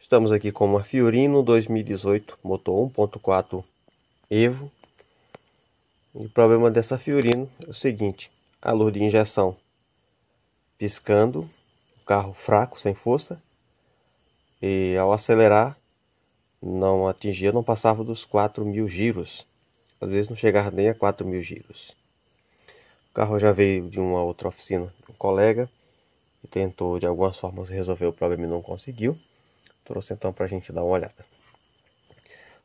Estamos aqui com uma Fiorino 2018, motor 1.4 Evo. E o problema dessa Fiorino é o seguinte: a luz de injeção piscando, o carro fraco, sem força, e ao acelerar não atingia, não passava dos 4.000 giros. Às vezes não chegava nem a 4.000 giros. O carro já veio de uma outra oficina de um colega e tentou de algumas formas resolver o problema e não conseguiu. Trouxe então para a gente dar uma olhada.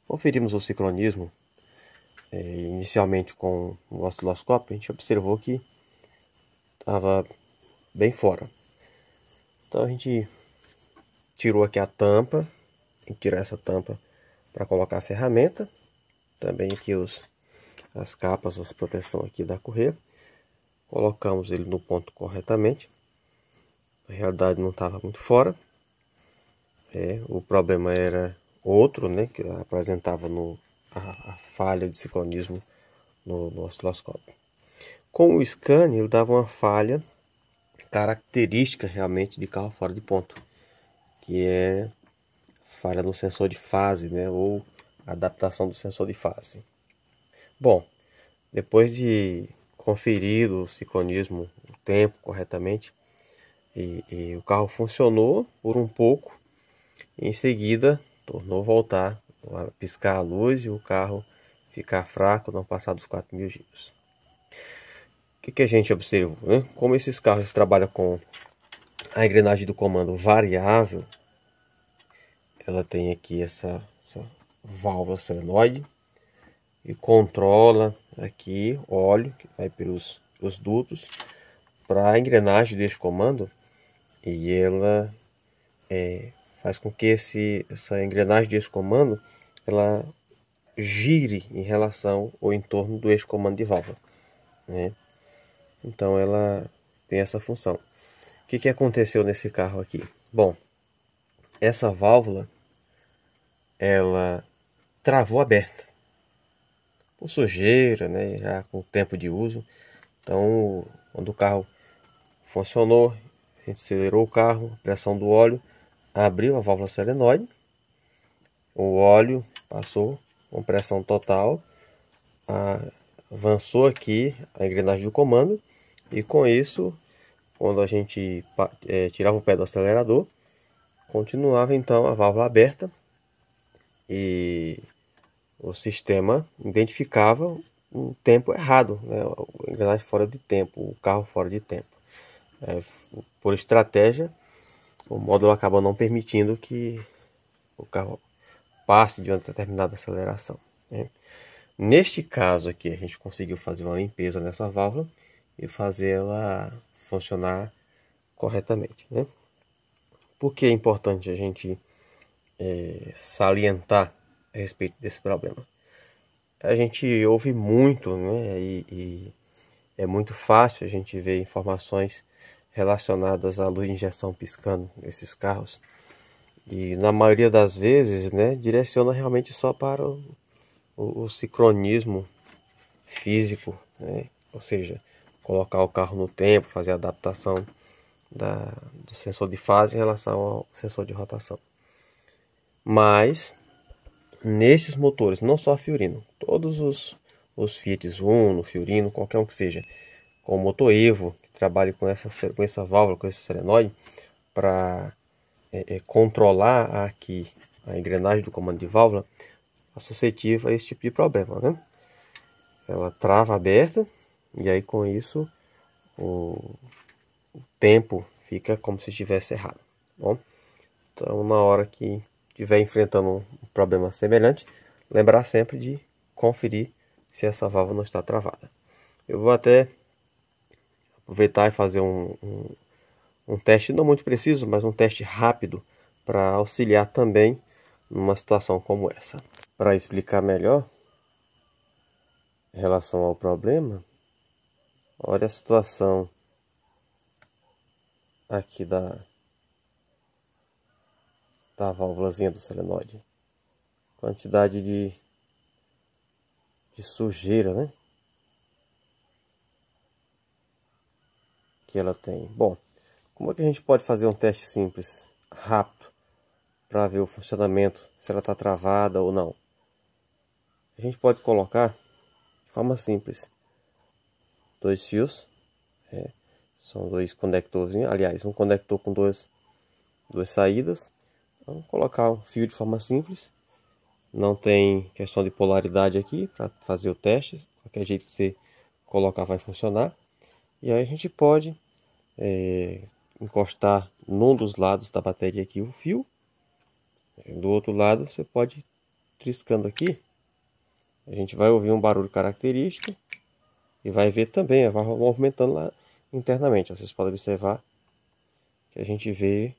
Conferimos o sincronismo inicialmente com o osciloscópio. A gente observou que estava bem fora. Então a gente tirou aqui a tampa. Tem que tirar essa tampa para colocar a ferramenta. Também aqui as capas, as proteção aqui da correia. Colocamos ele no ponto corretamente. Na realidade não estava muito fora. O problema era outro, né, que apresentava a falha de sincronismo no osciloscópio. Com o scan ele dava uma falha característica realmente de carro fora de ponto, que é falha no sensor de fase, né, ou adaptação do sensor de fase. Bom, depois de conferir o sincronismo, o tempo corretamente, e o carro funcionou por um pouco. Em seguida, tornou a voltar a piscar a luz e o carro ficar fraco, não passar dos 4.000 giros. O que a gente observou, né? Como esses carros trabalham com a engrenagem do comando variável, ela tem aqui essa válvula solenoide e controla aqui óleo que vai pelos dutos para a engrenagem deste comando, e ela faz com que essa engrenagem desse comando ela gire em relação ou em torno do eixo comando de válvula, né? Então ela tem essa função. O que aconteceu nesse carro aqui? Bom, essa válvula ela travou aberta por sujeira, né? Já com o tempo de uso. Então, quando o carro funcionou, a gente acelerou o carro, a pressão do óleo abriu a válvula solenoide, o óleo passou com pressão total, avançou aqui a engrenagem do comando, e com isso, quando a gente tirava o pé do acelerador, continuava então a válvula aberta e o sistema identificava um tempo errado, né? A engrenagem fora de tempo, o carro fora de tempo. Por estratégia, o módulo acaba não permitindo que o carro passe de uma determinada aceleração, né? Neste caso aqui, a gente conseguiu fazer uma limpeza nessa válvula e fazer ela funcionar corretamente, né? Por que é importante a gente salientar a respeito desse problema? A gente ouve muito, né? E é muito fácil a gente ver informações relacionadas à luz de injeção piscando nesses carros. E na maioria das vezes, né, direciona realmente só para o sincronismo físico, né? Ou seja, colocar o carro no tempo, fazer a adaptação do sensor de fase em relação ao sensor de rotação. Mas nesses motores, não só a Fiorino, todos os Fiat Uno, Fiorino, qualquer um que seja, com o motor Evo, que trabalhe com essa válvula, com esse solenoide, para controlar aqui a engrenagem do comando de válvula, é suscetível a esse tipo de problema, né? Ela trava aberta e aí com isso o tempo fica como se estivesse errado. Bom, então na hora que estiver enfrentando um problema semelhante, lembrar sempre de conferir se essa válvula não está travada. Eu vou até aproveitar e fazer um teste não muito preciso, mas um teste rápido para auxiliar também numa situação como essa. Para explicar melhor em relação ao problema, olha a situação aqui da válvulazinha do solenoide. Quantidade de sujeira, né, que ela tem. Bom, como é que a gente pode fazer um teste simples, rápido, para ver o funcionamento, se ela está travada ou não. A gente pode colocar de forma simples 2 fios, são 2 conectorzinhos, aliás, um conector com duas saídas. Vamos colocar o fio de forma simples, não tem questão de polaridade aqui para fazer o teste, qualquer jeito que você colocar vai funcionar. E aí a gente pode encostar num dos lados da bateria aqui o fio, do outro lado você pode ir triscando aqui. A gente vai ouvir um barulho característico e vai ver também, vai movimentando lá internamente. Vocês podem observar que a gente vê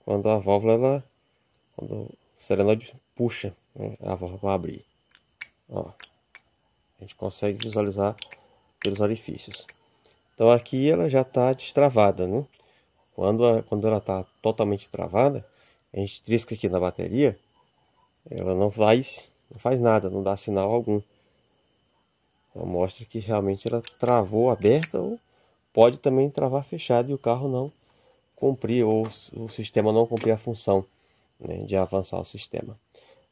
quando a válvula, quando o solenoide puxa, né, a válvula para abrir. Ó, a gente consegue visualizar pelos orifícios. Então aqui ela já está destravada, né? Quando ela está totalmente travada, a gente trisca aqui na bateria, ela não faz nada, não dá sinal algum. Então mostra que realmente ela travou aberta, ou pode também travar fechada e o carro não cumprir, ou o sistema não cumprir a função, né, de avançar o sistema.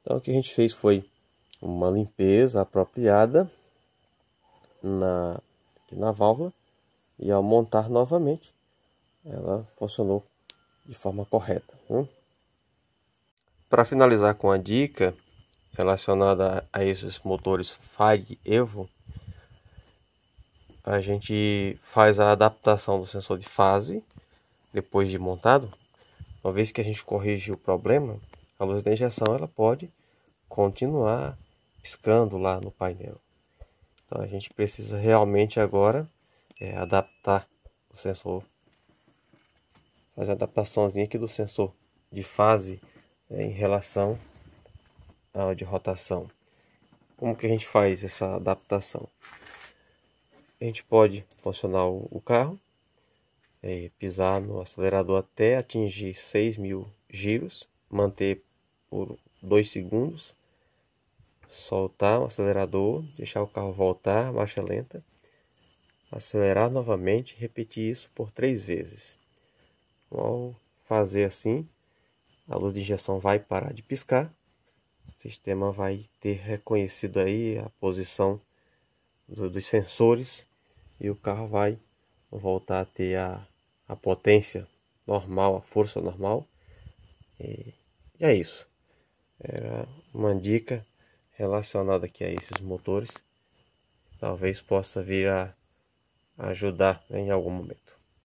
Então o que a gente fez foi uma limpeza apropriada aqui na válvula, e ao montar novamente ela funcionou de forma correta. Para finalizar com a dica relacionada a esses motores FAG Evo, a gente faz a adaptação do sensor de fase depois de montado. Uma vez que a gente corrige o problema, a luz da injeção ela pode continuar piscando lá no painel. Então a gente precisa realmente agora adaptar o sensor, fazer a adaptaçãozinha aqui do sensor de fase em relação ao de rotação. Como que a gente faz essa adaptação? A gente pode funcionar o carro, pisar no acelerador até atingir 6.000 giros, manter por 2 segundos, soltar o acelerador, deixar o carro voltar, marcha lenta, acelerar novamente, repetir isso por 3 vezes. Ao fazer assim, a luz de injeção vai parar de piscar, o sistema vai ter reconhecido aí a posição dos sensores e o carro vai voltar a ter a potência normal, a força normal. E é isso. Era uma dica relacionada aqui a esses motores. Talvez possa vir a ajudar, né, em algum momento.